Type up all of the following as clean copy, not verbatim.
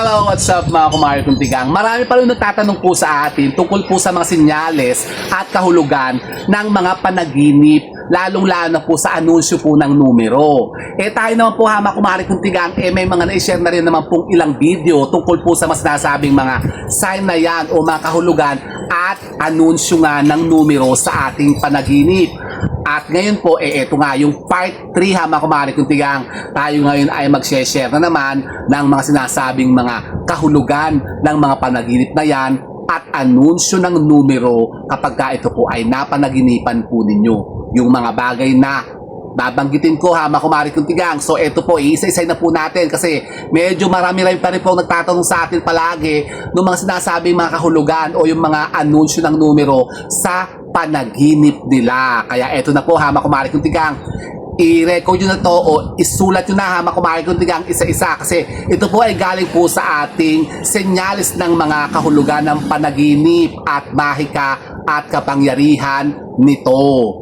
Hello, what's up mga kumari kong tigang? Marami pa rin nagtatanong po sa atin tungkol po sa mga sinyales at kahulugan ng mga panaginip, lalong-lalo na po sa anunsyo po ng numero. Tayo naman po mga kumari kong tigang, may mga na-share na rin naman pong ilang video tungkol po sa mas nasabing mga sign na yan o mga kahulugan at anunsyo nga ng numero sa ating panaginip. At ngayon po, ito nga, yung part 3 ha mga kumari kong tigang, tayo ngayon ay mag-share na naman ng mga sinasabing mga kahulugan ng mga panaginip na yan at anunsyo ng numero kapag ka ito po ay napanaginipan po ninyo. Yung mga bagay na babanggitin ko ha mga kumari kong tigang. So ito po, isa-isay na po natin kasi medyo marami pa rin po nagtatanong sa atin palagi ng mga sinasabing mga kahulugan o yung mga anunsyo ng numero sa panaginip nila. Kaya eto na po ha mga kumari kong tigang, i-record nyo na to o isulat nyo na ha mga kumari kong tigang isa-isa kasi ito po ay galing po sa ating senyales ng mga kahulugan ng panaginip at mahika at kapangyarihan nito.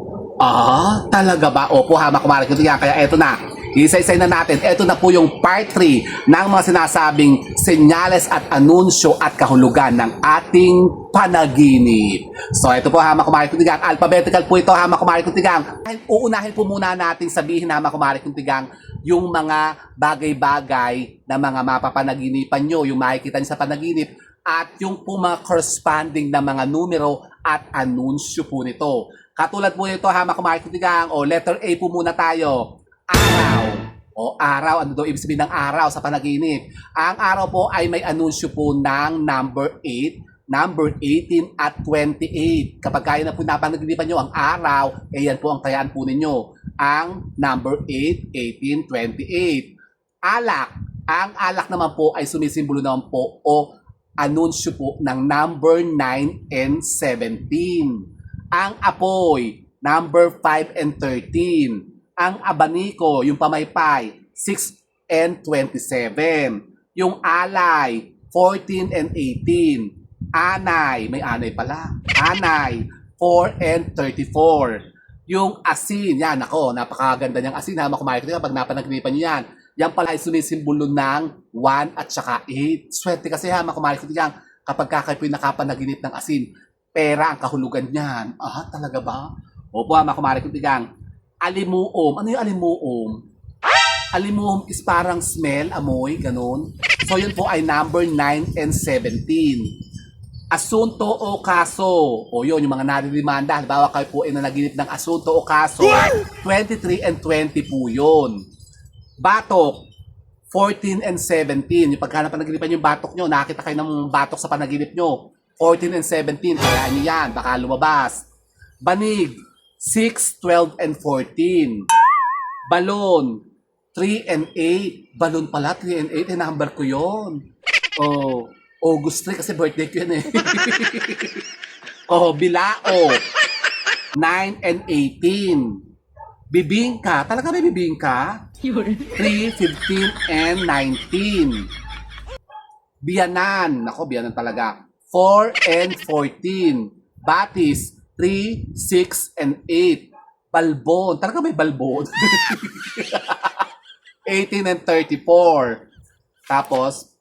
Talaga ba? Opo ha mga kumari kong tigang. Kaya eto na, isa-isay na natin. Ito na po yung part 3 ng mga sinasabing senyales at anunsyo at kahulugan ng ating panaginip. So ito po ha mga kumari kong tigang. Alphabetical po ito ha mga kumari kong tigang. Uunahin po muna natin sabihin ha mga kumari kong tigang yung mga bagay-bagay na mga mapapanaginipan nyo, yung makikita nyo sa panaginip at yung po mga corresponding na mga numero at anunsyo po nito. Katulad po nito ha mga kumari kong tigang. Letter A po muna tayo. Araw. Araw. Ano daw ibig sabihin ng araw sa panaginip? Ang araw po ay may anunsyo po ng number 8, number 18 at 28. Kapag kaya na po napanaginipan nyo ang araw, yan po ang tayaan po ninyo. Ang number 8, 18, 28. Alak. Ang alak naman po ay sumisimbolo naman po o anunsyo po ng number 9 and 17. Ang apoy, number 5 and 13. Ang abaniko, yung pamaypay, 6 and 27. Yung alay, 14 and 18. Anay, may anay pala. Anay, 4 and 34. Yung asin, yan ako, napakaganda niyang asin ha, makumayag nyo pag napanagnipan nyo yan. Yan pala ay sumisimbolo ng 1 at saka 8. Swerte kasi ha, makumayag nyo yan kapag kayo po nakapanaginip ng asin. Pera ang kahulugan niyan. Talaga ba? Opo ha, makumayag nyo yan. Alimuom. Ano yung alimuom? Alimuom is parang smell, amoy, ganun. So yun po ay number 9 and 17. Asunto o kaso. Yun, yung mga nare-demanda. Halimbawa kayo po ay nanaginip ng asunto o kaso. 23 and 20 po yun. Batok. 14 and 17. Yung pagka napanaginipan yung batok nyo, nakita kayo ng batok sa panaginip nyo. 14 and 17. Kaya nyo yan. Baka lumabas. Banig. 6, 12, and 14. Balon, 3 and 8. Balon pala, 3 and 8. Number ko yun. August 3 kasi birthday ko yun eh. Bilao, 9 and 18. Bibingka, talaga may bibingka? 3, 15, and 19. Biyanan, nako biyanan talaga. 4 and 14. Batis, 3, 6, and 8. Balbon. Talaga may balbon. 18 and 34. Tapos,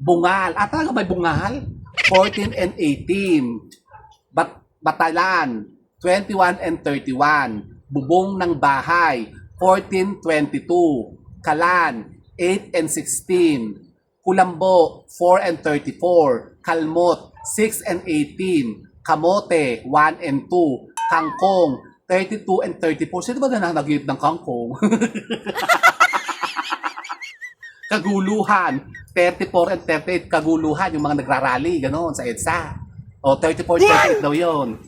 bungal. Talaga may bungal. 14 and 18. Batalan. 21 and 31. Bubong ng bahay. 14, 22. Kalan. 8 and 16. Kulambo. 4 and 34. Kalmot. 6 and 18. Kamote, 1 and 2. Kangkong, 32 and 34. Sino ba nananaginip ng kangkong? Kaguluhan, 34 and 38. Kaguluhan, yung mga nagrarally, gano'n, sa EDSA. 34, 38 daw yun.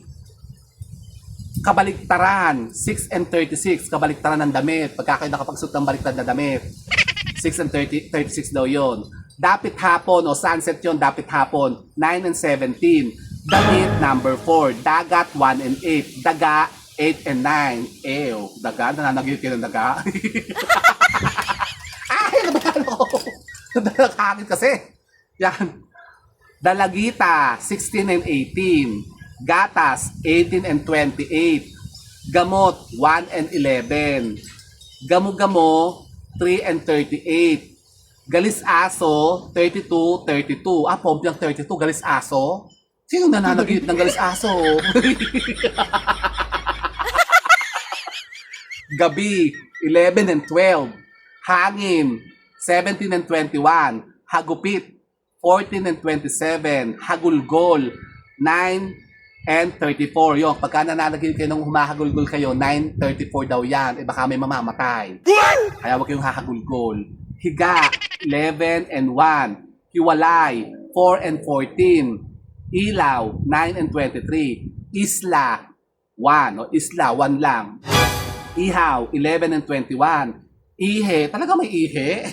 Kabaliktaran, 6 and 36. Kabaliktaran ng damit. Pagka kayo nakapagsuot ng baliktad na damit. 6 and 36 daw yun. Dapit hapon, sunset yun, dapit hapon. 9 and 17. Damit, number 4. Dagat, 1 and 8. Daga, 8 and 9. Daga, nananaginip kayo ng daga. Nabalo ko. Nakakakit kasi. Yan. Dalagita, 16 and 18. Gatas, 18 and 28. Gamot, 1 and 11. Gamo-gamo, 3 and 38. Galis aso, 32, 32. Ah, Pompiang 32, galis aso? Sino nananaginip ng galis aso? Gabi, 11 and 12. Hangin, 17 and 21. Hagupit, 14 and 27. Hagulgol, 9 and 34. Yung, pagka nananaginip kayo nung humahagulgol kayo, 9:34 daw yan. Eh baka may mamamatay. Kaya huwag kayong hahagulgol. Higa, 11 and 1. Hiwalay, 4 and 14. Ilaw, 9 and 23. Isla, 1. O isla, 1 lang. Ihaw, 11 and 21. Ihe, talaga may ihe?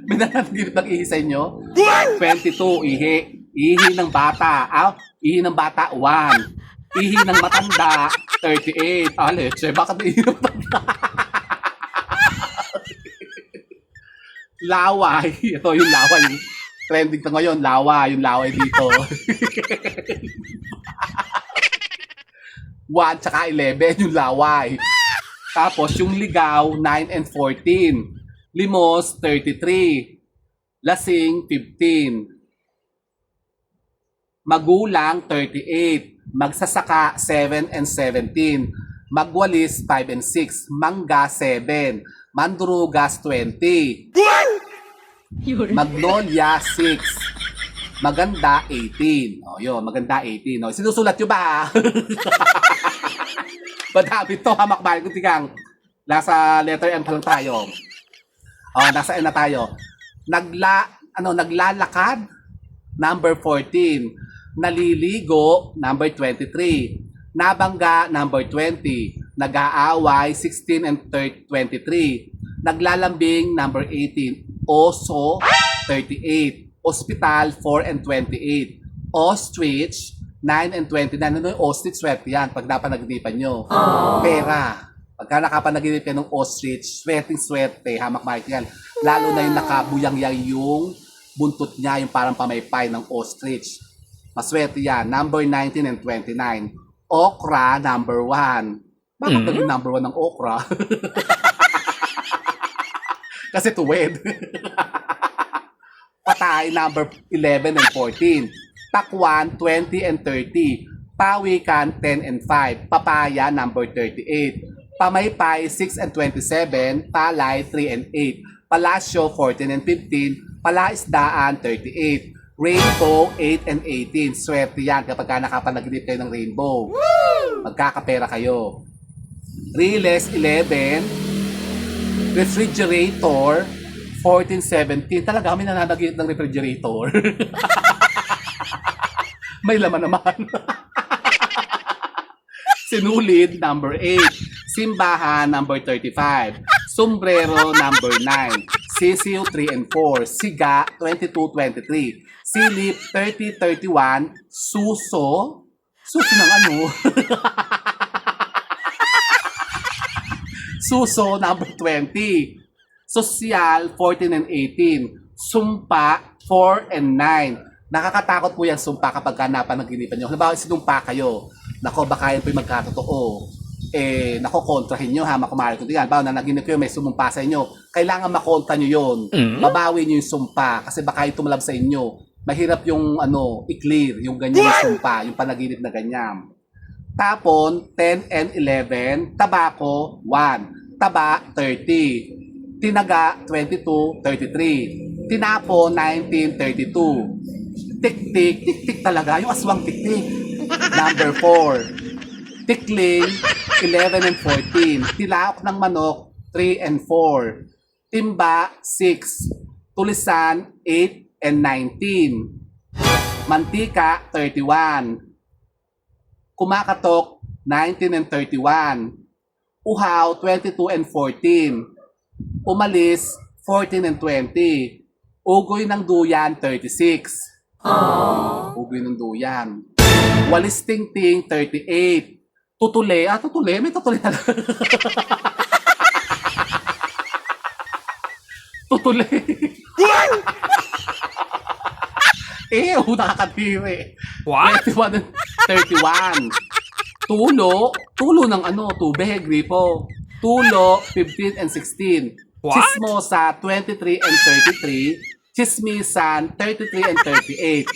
May nananaginip ng ihe sa inyo? 22, ihe. Ihi ng bata. Ihi ng bata, 1. Ihi ng matanda, 38. Leche, bakit ihi ng matanda? Laway. Ito yung laway. Trending na ngayon, lawa. Yung laway dito. 1 tsaka 11 yung laway. Tapos yung ligaw, 9 and 14. Limos, 33. Lasing, 15. Magulang, 38. Magsasaka, 7 and 17. Magwalis, 5 and 6. Mangga, 7. Mandrugas, 20. Magnolia, 6. Maganda, 18. O, yun, maganda, 18. O, sinusulat nyo ba? Madami to, hamakbayan ko tigang. Nasa letter M pa lang tayo. O, nasa N na tayo. Naglalakad, number 14. Naliligo, number 23. Nabangga, number 20. Nag-aaway, 16 and 23. Naglalambing, number 18. Oso, 38. Hospital, 4 and 28. Ostrich, 9 and 29. Ano yung ostrich? Swerte yan pag napanaginipan nyo. Pera. Pagka nakapanaginipan ka ng ostrich, swerte, hamak-mark yan. Lalo na yung nakabuyang-yang yung buntot niya, yung parang pamaypay ng ostrich. Maswerte yan. Number 19 and 29. Okra, number 1. Bakit naging number 1 ng okra? Kasi tuwid. Patay, number 11 and 14. Takwan, 20 and 30. Pawikan, 10 and 5. Papaya, number 38. Pamaypay, 6 and 27. Palay, 3 and 8. Palasyo, 14 and 15. Palaisdaan, 38. Rainbow, 8 and 18. Swerte yan kapag nakapanaginip kayo ng rainbow. Magkakapera kayo. Riles, 11. Refrigerator, 14-17. Talaga kami nananaginip ng refrigerator. May laman naman. Sinulid, number 8. Simbahan, number 35. Sombrero, number 9. Sisiw, 3 and 4. Siga, 22-23. Silip, 30-31. Suso. Suso ng ano? Suso, number 20. Sosyal, 14 and 18. Sumpa, 4 and 9. Nakakatakot po yung sumpa kapag napanaginipan nyo. Halimbawa, sinumpa kayo. Nako, baka yan po yung magkatotoo. Nako, kontrahin nyo ha, makumari ko. Halimbawa, nanaginip kayo, may sumumpa sa inyo. Kailangan makontra nyo yun. Mabawi nyo yung sumpa. Kasi baka yung tumalab sa inyo. Mahirap yung i-clear, yung ganyan yung sumpa, yung panaginip na ganyan. Tapon, 10 and 11. Tabako, 1. Taba, 30. Tinaga, 22-33. Tinapo, 19-32. Tik-tik, tik-tik talaga. Yung aswang tik-tik. Number 4. Tikling, 11 and 14. Tilaok ng manok, 3 and 4. Timba, 6. Tulisan, 8 and 19. Mantika, 31. Kumakatok, 19 and 31. Uhaw, 22 and 14. Umalis, 14 and 20. Ugoy ng duyan, 36. Ugoy ng duyan. Walis tingting, 38. Tutule. Tutule? May tutule talaga. Tutule. Nakakatiri. What? 21 and 31. Tulo. Tulo ng tubig, gripo. Tulo, 15 and 16. What? Chismosa, 23 and 33. Chismisan, 33 and 38.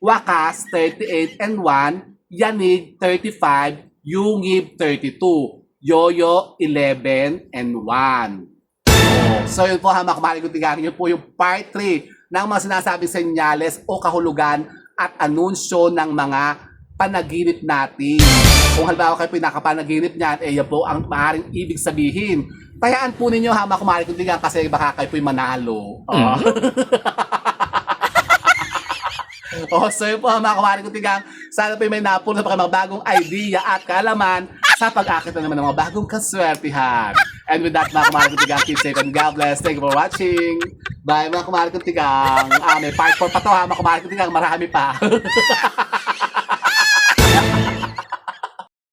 Wakas, 38 and 1. Yanig, 35. Yungib, 32. Yoyo, 11 and 1. So yun po ha mga kumari kutigang, yun po yung part 3 ng mga sinasabing senyales o kahulugan at anunsyo ng mga panaginip natin. Kung halimbawa kayo pinakapanaginip niyan, yan po ang maaaring ibig sabihin. Tayaan po ninyo ha mga kumari kutigang kasi baka kayo po'y manalo. So yun po mga kumari kutigang, sana po may napulot pa kayo mga bagong idea at kaalaman sa pag-akit na naman ng mga bagong kaswertihan. And with that, mga kumari kutigang, keep safe and God bless. Thank you for watching. Bye mga kumari kutigang. May part 4 pa to ha, mga kumari kutigang, marami pa.